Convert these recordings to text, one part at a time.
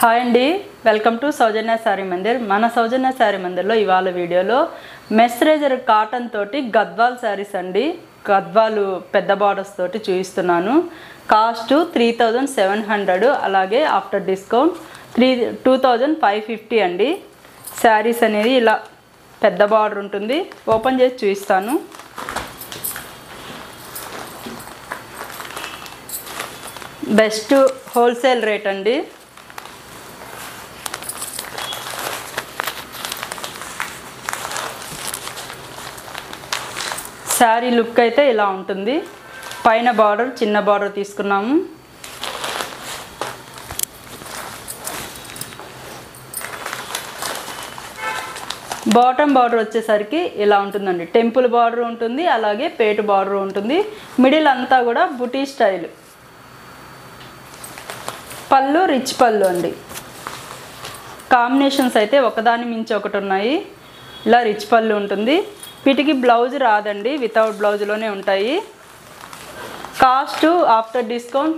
Hi అండి, welcome to సౌజన్య శారీ మందిర్. మన సౌజన్య శారీ మందిర్లో ఇవాళ వీడియోలో మెస్రేజర్ కాటన్ తోటి గద్వాల్ శారీస్ అండి. గద్వాలు పెద్ద బార్డర్స్ తోటి చూపిస్తున్నాను. కాస్ట్ 3700, అలాగే ఆఫ్టర్ డిస్కౌంట్ 2550 అండి. శారీస్ అనేది ఇలా పెద్ద బార్డర్ ఉంటుంది. ఓపెన్ చేసి చూపిస్తాను. బెస్ట్ హోల్సేల్ రేట్ అండి. శారీ లుక్ అయితే ఇలా ఉంటుంది. పైన బార్డర్ చిన్న బార్డర్ తీసుకున్నాము. బాటమ్ బార్డర్ వచ్చేసరికి ఇలా ఉంటుందండి. టెంపుల్ బార్డర్ ఉంటుంది, అలాగే పేటు బార్డర్ ఉంటుంది. మిడిల్ అంతా కూడా బుటీ స్టైల్. పళ్ళు రిచ్ పళ్ళు అండి. కాంబినేషన్స్ అయితే ఒకదాని మించి ఒకటి ఉన్నాయి. ఇలా రిచ్ పళ్ళు ఉంటుంది. వీటికి బ్లౌజ్ రాదండి, వితౌట్ బ్లౌజ్లోనే ఉంటాయి. కాస్ట్ ఆఫ్టర్ డిస్కౌంట్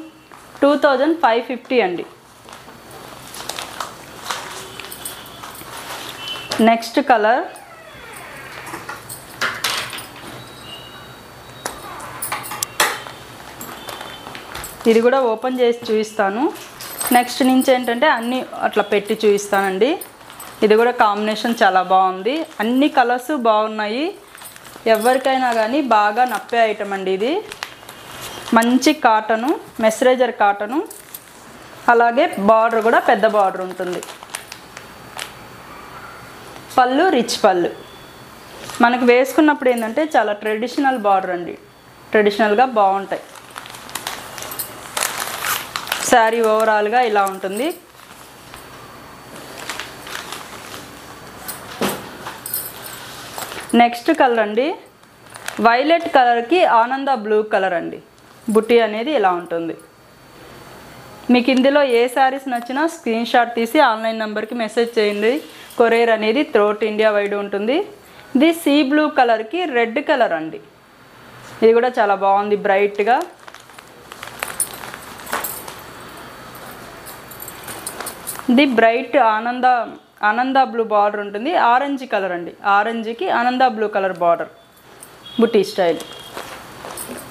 2550 అండి. నెక్స్ట్ కలర్ ఇది కూడా ఓపెన్ చేసి చూపిస్తాను. నెక్స్ట్ నుంచి ఏంటంటే అన్నీ అట్లా పెట్టి చూపిస్తానండి. ఇది కూడా కాంబినేషన్ చాలా బాగుంది. అన్ని కలర్స్ బాగున్నాయి. ఎవరికైనా కానీ బాగా నప్పే ఐటమ్ అండి. ఇది మంచి కాటను, మెస్రేజర్ కాటను, అలాగే బార్డర్ కూడా పెద్ద బార్డర్ ఉంటుంది. పళ్ళు రిచ్ పళ్ళు. మనకు వేసుకున్నప్పుడు ఏంటంటే చాలా ట్రెడిషనల్ బార్డర్ అండి. ట్రెడిషనల్గా బాగుంటాయి. శారీ ఓవరాల్గా ఇలా ఉంటుంది. నెక్స్ట్ కలర్ అండి, వైలెట్ కలర్కి ఆనంద బ్లూ కలర్ అండి. బుట్టి అనేది ఇలా ఉంటుంది. మీకు ఇందులో ఏ శారీస్ నచ్చినా స్క్రీన్ షాట్ తీసి ఆన్లైన్ నెంబర్కి మెసేజ్ చేయండి. కొరియర్ అనేది త్రూఅవుట్ ఇండియా వైడ్ ఉంటుంది. ఇది సీ బ్లూ కలర్కి రెడ్ కలర్ అండి. ఇది కూడా చాలా బాగుంది, బ్రైట్గా. ఇది బ్రైట్ ఆనంద బ్లూ బార్డర్ ఉంటుంది. ఆరెంజ్ కలర్ అండి. ఆరెంజ్కి ఆనంద బ్లూ కలర్ బార్డర్, బుటీ స్టైల్.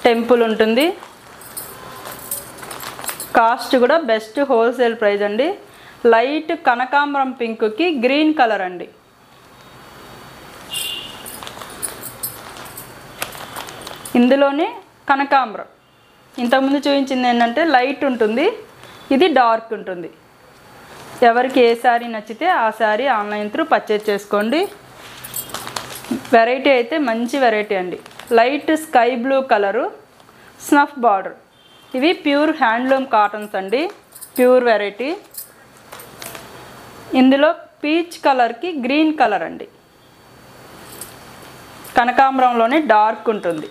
టెంపుల్ ఉంటుంది. కాస్ట్ కూడా బెస్ట్ హోల్సేల్ ప్రైస్ అండి. లైట్ కనకాంబరం పింక్కి గ్రీన్ కలర్ అండి. ఇందులోనే కనకాంబరం. ఇంతకుముందు చూపించింది ఏంటంటే లైట్ ఉంటుంది, ఇది డార్క్ ఉంటుంది. ఎవరికి ఏ శారీ నచ్చితే ఆ శారీ ఆన్లైన్ త్రూ పర్చేజ్ చేసుకోండి. వెరైటీ అయితే మంచి వెరైటీ అండి. Light sky blue colour, snuff border. ఇవి ప్యూర్ హ్యాండ్లూమ్ కాటన్స్ అండి, ప్యూర్ వెరైటీ. ఇందులో పీచ్ కలర్కి గ్రీన్ కలర్ అండి. కనకాంబరంలోనే డార్క్ ఉంటుంది.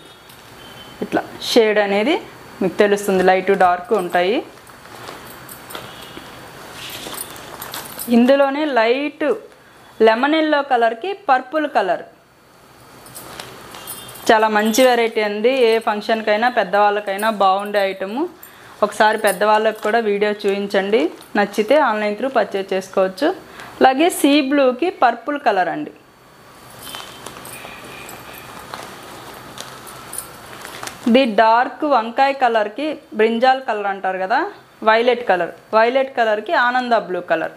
ఇట్లా షేడ్ అనేది మీకు తెలుస్తుంది, లైట్ డార్క్ ఉంటాయి. ఇందులోనే లైట్ లెమన్ ఎల్లో కలర్కి పర్పుల్ కలర్. చాలా మంచి వెరైటీ అండి. ఏ ఫంక్షన్కైనా పెద్దవాళ్ళకైనా బాగుండే ఐటము. ఒకసారి పెద్దవాళ్ళకి కూడా వీడియో చూపించండి. నచ్చితే ఆన్లైన్ త్రూ పర్చేజ్ చేసుకోవచ్చు. అలాగే సీ బ్లూకి పర్పుల్ కలర్ అండి. ఇది డార్క్ వంకాయ కలర్కి బ్రింజాల్ కలర్ అంటారు కదా, వైలెట్ కలర్. వైలెట్ కలర్కి ఆనంద బ్లూ కలర్.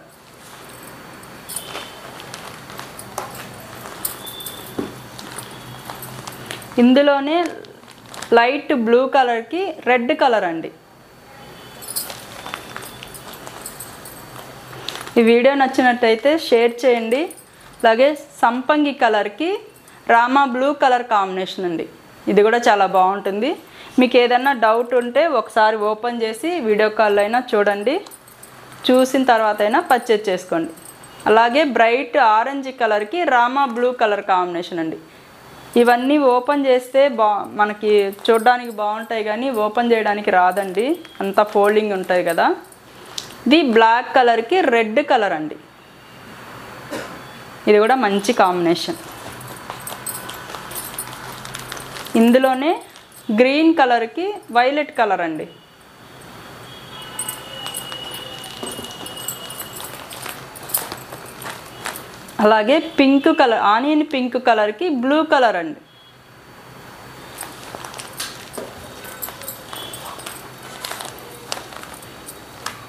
ఇందులోనే లైట్ బ్లూ కలర్కి రెడ్ కలర్ అండి. ఈ వీడియో నచ్చినట్టయితే షేర్ చేయండి. అలాగే సంపంగి కలర్కి రామా బ్లూ కలర్ కాంబినేషన్ అండి. ఇది కూడా చాలా బాగుంటుంది. మీకు ఏదైనా డౌట్ ఉంటే ఒకసారి ఓపెన్ చేసి వీడియో కాల్ అయినా చూడండి. చూసిన తర్వాత అయినా పర్చేజ్ చేసుకోండి. అలాగే బ్రైట్ ఆరెంజ్ కలర్కి రామా బ్లూ కలర్ కాంబినేషన్ అండి. ఇవన్నీ ఓపెన్ చేస్తే మనకి చూడడానికి బాగుంటాయి, కానీ ఓపెన్ చేయడానికి రాదండి, అంతా ఫోల్డింగ్ ఉంటాయి కదా. ఇది బ్లాక్ కలర్కి రెడ్ కలర్ అండి. ఇది కూడా మంచి కాంబినేషన్. ఇందులోనే గ్రీన్ కలర్కి వైలెట్ కలర్ అండి. అలాగే పింక్ కలర్, ఆనియన్ పింక్ కలర్కి బ్లూ కలర్ అండి.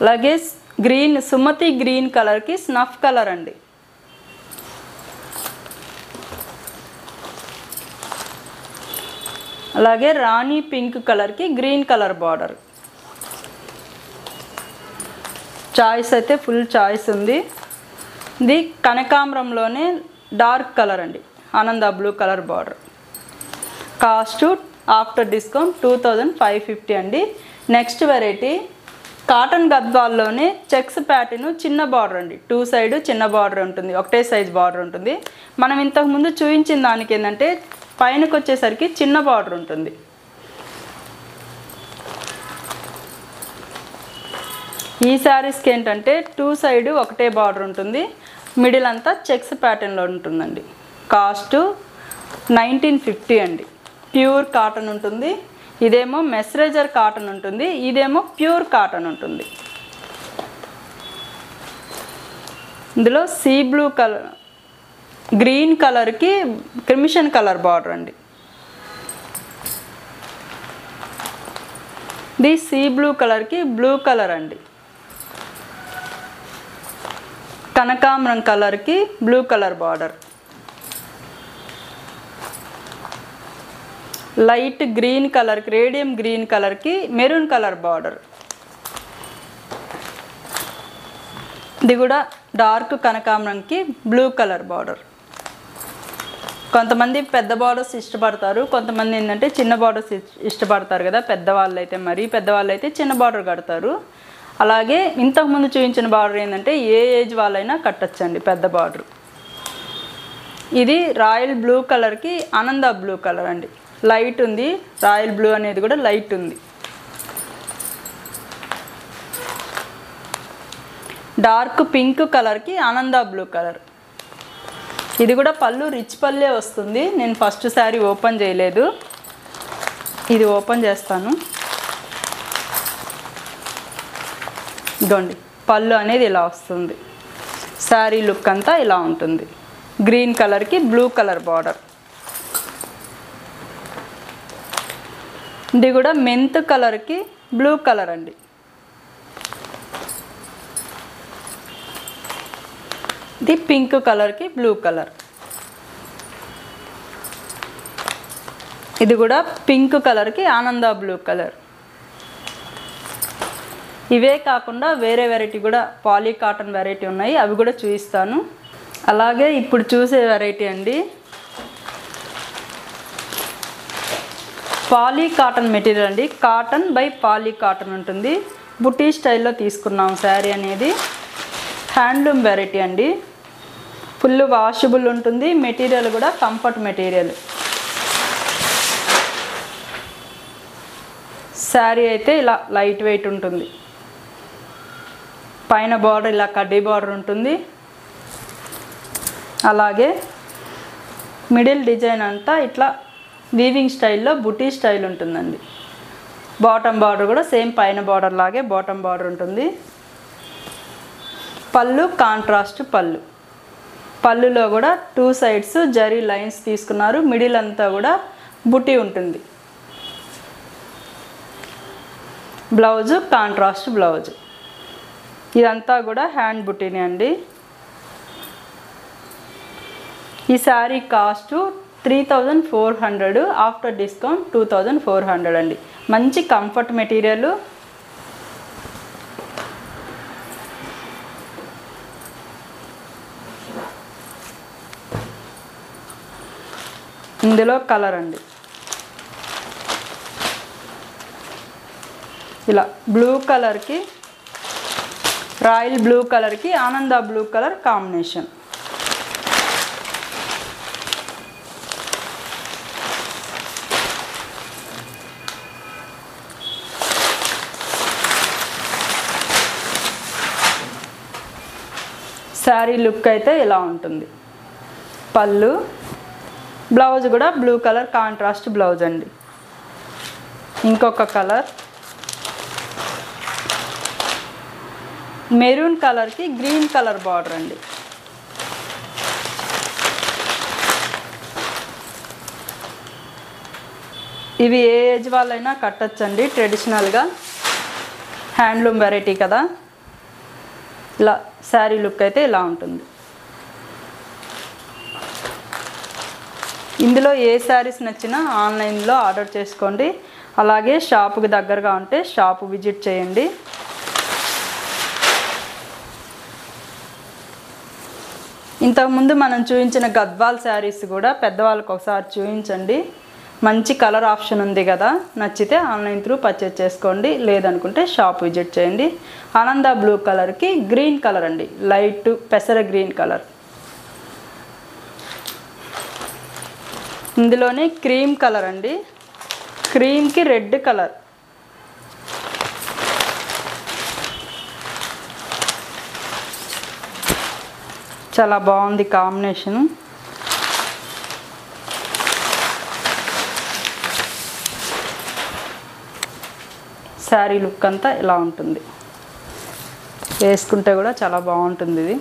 అలాగే గ్రీన్, సుమతి గ్రీన్ కలర్కి స్నఫ్ కలర్ అండి. అలాగే రాణి పింక్ కలర్కి గ్రీన్ కలర్ బార్డర్. చాయిస్ అయితే ఫుల్ చాయిస్ ఉంది. ఇది కనకాంబరంలోనే డార్క్ కలర్ అండి, Ananda blue colour border. Cost after discount 2550 అండి. నెక్స్ట్ వెరైటీ కాటన్ గద్వాల్లోనే చెక్స్ ప్యాటర్న్ చిన్న బార్డర్ అండి. 2 సైడ్ చిన్న బార్డర్ ఉంటుంది, ఒకటే సైజ్ బార్డర్ ఉంటుంది. మనం ఇంతకుముందు చూపించిన దానికి ఏంటంటే పైనకి వచ్చేసరికి చిన్న బార్డర్ ఉంటుంది. ఈ శారీస్కి ఏంటంటే 2 సైడ్ ఒకటే బార్డర్ ఉంటుంది, మిడిల్ అంతా చెక్స్ ప్యాటర్న్లో ఉంటుందండి. కాస్ట్ 1950 అండి. ప్యూర్ కాటన్ ఉంటుంది. ఇదేమో మెస్రేజర్ కాటన్ ఉంటుంది, ఇదేమో ప్యూర్ కాటన్ ఉంటుంది. ఇందులో సీ బ్లూ కలర్, గ్రీన్ కలర్కి క్రిమిషన్ కలర్ బార్డర్ అండి. ఇది సీ బ్లూ కలర్కి బ్లూ కలర్ అండి. కనకాంబరం కలర్కి blue colour border. Light green కలర్కి, రేడియం గ్రీన్ కలర్కి మెరూన్ కలర్ బార్డర్. ఇది కూడా డార్క్ కనకాంబరంకి బ్లూ కలర్ బార్డర్. కొంతమంది పెద్ద బార్డర్స్ ఇష్టపడతారు, కొంతమంది ఏంటంటే చిన్న బార్డర్స్ ఇష్టపడతారు కదా. పెద్దవాళ్ళు అయితే, మరీ పెద్దవాళ్ళు అయితే చిన్న బార్డర్ కడతారు. అలాగే ఇంతకుముందు చూపించిన బార్డర్ ఏంటంటే ఏ ఏజ్ వాళ్ళైనా కట్టచ్చండి, పెద్ద బార్డర్. ఇది రాయల్ బ్లూ కలర్కి ఆనంద బ్లూ కలర్ అండి. లైట్ ఉంది, రాయల్ బ్లూ అనేది కూడా లైట్ ఉంది. డార్క్ పింక్ కలర్కి ఆనంద బ్లూ కలర్. ఇది కూడా పళ్ళు రిచ్ పల్లే వస్తుంది. నేను ఫస్ట్ శారీ ఓపెన్ చేయలేదు, ఇది ఓపెన్ చేస్తాను. ఇదిగోండి, పళ్ళు అనేది ఇలా వస్తుంది. శారీ లుక్ అంతా ఇలా ఉంటుంది. గ్రీన్ కలర్కి బ్లూ కలర్ బార్డర్. ఇది కూడా మెంత్ కలర్కి బ్లూ కలర్ అండి. ఇది పింక్ కలర్కి బ్లూ కలర్. ఇది కూడా పింక్ కలర్కి ఆనంద బ్లూ కలర్. ఇవే కాకుండా వేరే వెరైటీ కూడా పాలీ కాటన్ వెరైటీ ఉన్నాయి, అవి కూడా చూపిస్తాను. అలాగే ఇప్పుడు చూసే వెరైటీ అండి పాలీ కాటన్ మెటీరియల్ అండి. కాటన్ బై పాలీ కాటన్ ఉంటుంది. బుటీ స్టైల్లో తీసుకున్నాం శారీ అనేది. హ్యాండ్లూమ్ వెరైటీ అండి. ఫుల్ వాషబుల్ ఉంటుంది. మెటీరియల్ కూడా కంఫర్ట్ మెటీరియల్. శారీ అయితే ఇలా లైట్ వెయిట్ ఉంటుంది. పైన బార్డర్ ఇలా కడ్డీ బార్డర్ ఉంటుంది. అలాగే మిడిల్ డిజైన్ అంతా ఇట్లా వీవింగ్ స్టైల్లో బుటీ స్టైల్ ఉంటుందండి. బాటమ్ బార్డర్ కూడా సేమ్ పైన బార్డర్ లాగే బాటమ్ బార్డర్ ఉంటుంది. పళ్ళు కాంట్రాస్ట్ పళ్ళు. పళ్ళులో కూడా 2 సైడ్స్ జరీ లైన్స్ తీసుకున్నారు. మిడిల్ అంతా కూడా బుటీ ఉంటుంది. Blouse contrast blouse. ఇదంతా కూడా హ్యాండ్ బుటీనే అండి. ఈ శారీ కాస్ట్ 3400, ఆఫ్టర్ డిస్కౌంట్ 2400 అండి. మంచి కంఫర్ట్ మెటీరియల్. ఇందులో కలర్ అండి ఇలా బ్లూ కలర్కి, రాయల్ బ్లూ కలర్కి ఆనంద blue colour combination. Sari look అయితే ఇలా ఉంటుంది. పళ్ళు, బ్లౌజ్ కూడా బ్లూ కలర్ కాంట్రాస్ట్ బ్లౌజ్ అండి. ఇంకొక కలర్ మెరూన్ కలర్కి గ్రీన్ కలర్ బార్డర్ అండి. ఇవి ఏ ఏజ్ వాళ్ళైనా కట్టచ్చండి. ట్రెడిషనల్గా హ్యాండ్లూమ్ వెరైటీ కదా. ఇలా శారీ లుక్ అయితే ఇలా ఉంటుంది. ఇందులో ఏ శారీస్ నచ్చినా ఆన్లైన్లో ఆర్డర్ చేసుకోండి. అలాగే షాపుకి దగ్గరగా ఉంటే షాపు విజిట్ చేయండి. ఇంతకుముందు మనం చూపించిన గద్వాల్ శారీస్ కూడా పెద్దవాళ్ళకి ఒకసారి చూపించండి. మంచి కలర్ ఆప్షన్ ఉంది కదా, నచ్చితే ఆన్లైన్ త్రూ పర్చేజ్ చేసుకోండి. లేదనుకుంటే షాప్ విజిట్ చేయండి. ఆనంద బ్లూ కలర్కి గ్రీన్ కలర్ అండి, లైట్ పెసర గ్రీన్ కలర్. ఇందులోనే క్రీమ్ కలర్ అండి, క్రీమ్కి రెడ్ కలర్. చాలా బాగుంది కాంబినేషను. శారీ లుక్ అంతా ఇలా ఉంటుంది. వేసుకుంటే కూడా చాలా బాగుంటుంది ఇది.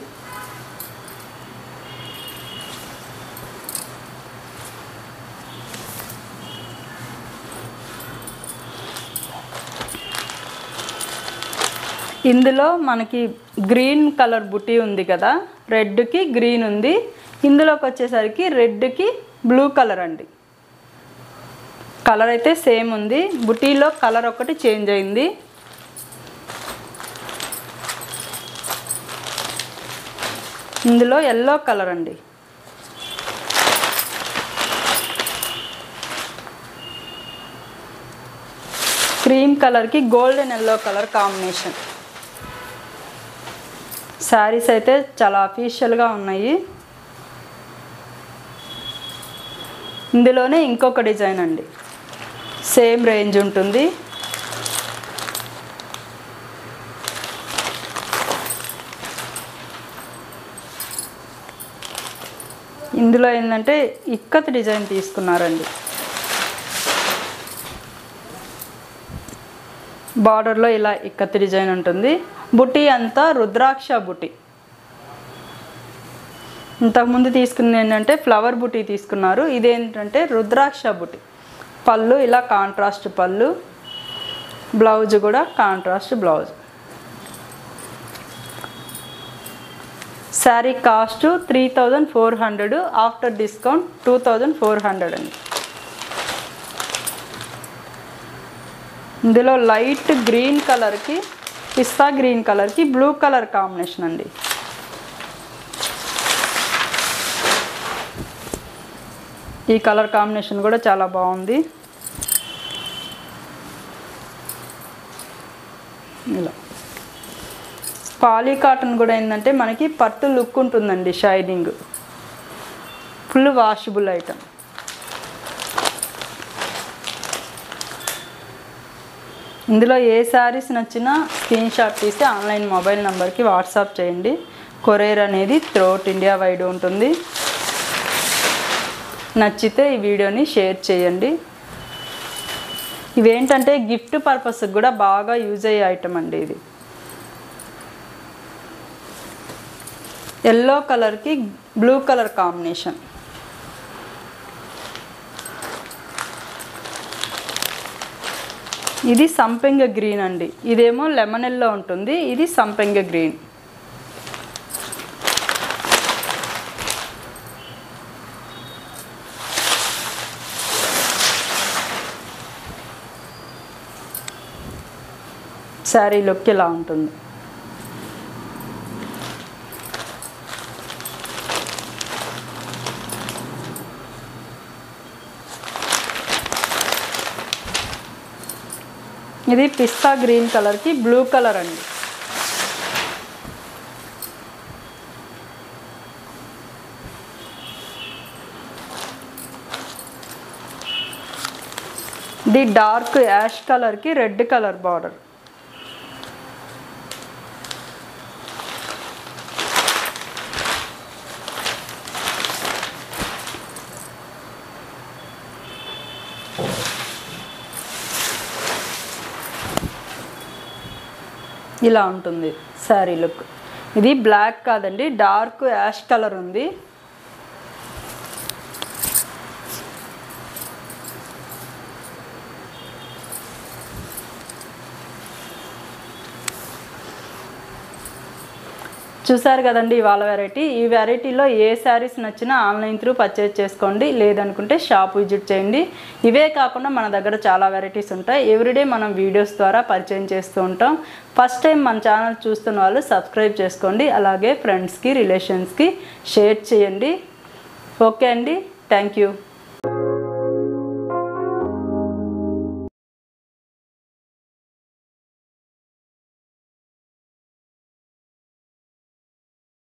ఇందులో మనకి గ్రీన్ కలర్ బుటీ ఉంది కదా, రెడ్కి గ్రీన్ ఉంది. ఇందులోకి వచ్చేసరికి రెడ్కి బ్లూ కలర్ అండి. కలర్ అయితే సేమ్ ఉంది, బుటీలో కలర్ ఒకటి చేంజ్ అయింది. ఇందులో ఎల్లో కలర్ అండి. క్రీమ్ కలర్కి golden yellow colour combination. Saris అయితే చాలా అఫీషియల్గా ఉన్నాయి. ఇందులోనే ఇంకొక డిజైన్ అండి, సేమ్ రేంజ్ ఉంటుంది. ఇందులో ఏంటంటే ఇక్కత్ డిజైన్ తీసుకున్నారండి. బార్డర్లో ఇలా ఇక్కత్ డిజైన్ ఉంటుంది. బుటీ అంతా రుద్రాక్ష బుటీ. ఇంతకుముందు తీసుకుంది ఏంటంటే ఫ్లవర్ బుటీ తీసుకున్నారు, ఇదేంటంటే రుద్రాక్ష బుటీ. పళ్ళు ఇలా కాంట్రాస్ట్ పళ్ళు, బ్లౌజ్ కూడా contrast blouse. Sari cost 3400, after discount 2400 అండి. ఇందులో లైట్ గ్రీన్ కలర్కి పిస్తా గ్రీన్ కలర్కి బ్లూ కలర్ కాంబినేషన్ అండి. ఈ కలర్ కాంబినేషన్ కూడా చాలా బాగుంది. ఇలా పాలీ కాటన్ కూడా ఏంటంటే మనకి పట్టు లుక్ ఉంటుందండి, షైనింగ్, ఫుల్ వాషబుల్ ఐటమ్. ఇందులో ఏ శారీస్ నచ్చినా స్క్రీన్ షాట్ తీసి ఆన్లైన్ మొబైల్ నెంబర్కి వాట్సాప్ చేయండి. కొరియర్ అనేది త్రూఅవుట్ ఇండియా వైడ్ ఉంటుంది. నచ్చితే ఈ వీడియోని షేర్ చేయండి. ఇవేంటంటే గిఫ్ట్ పర్పస్కి కూడా బాగా యూజ్ అయ్యే ఐటమ్ అండి. ఇది ఎల్లో కలర్కి బ్లూ కలర్ కాంబినేషన్. ఇది సంపెంగ గ్రీన్ అండి, ఇదేమో లెమన్ ఎల్లో ఉంటుంది, ఇది సంపెంగ గ్రీన్. శారీ లుక్ ఇలా ఉంటుంది. ఇది పిస్తా గ్రీన్ కలర్కి బ్లూ కలర్ అండి. ఇది డార్క్ యాష్ కలర్కి రెడ్ కలర్ బార్డర్. ఇలా ఉంటుంది శారీ లుక్. ఇది బ్లాక్ కాదండి, డార్క్ యాష్ కలర్ ఉంది. చూసారు కదండి ఇవాళ వెరైటీ. ఈ వెరైటీలో ఏ శారీస్ నచ్చినా ఆన్లైన్ త్రూ పర్చేజ్ చేసుకోండి, లేదనుకుంటే షాప్ విజిట్ చేయండి. ఇవే కాకుండా మన దగ్గర చాలా వెరైటీస్ ఉంటాయి. ఎవ్రీడే మనం వీడియోస్ ద్వారా పరిచయం చేస్తూ ఉంటాం. ఫస్ట్ టైం మన ఛానల్ చూస్తున్న వాళ్ళు సబ్స్క్రైబ్ చేసుకోండి, అలాగే ఫ్రెండ్స్కి రిలేషన్స్కి షేర్ చేయండి. ఓకే అండి, థ్యాంక్ యూ.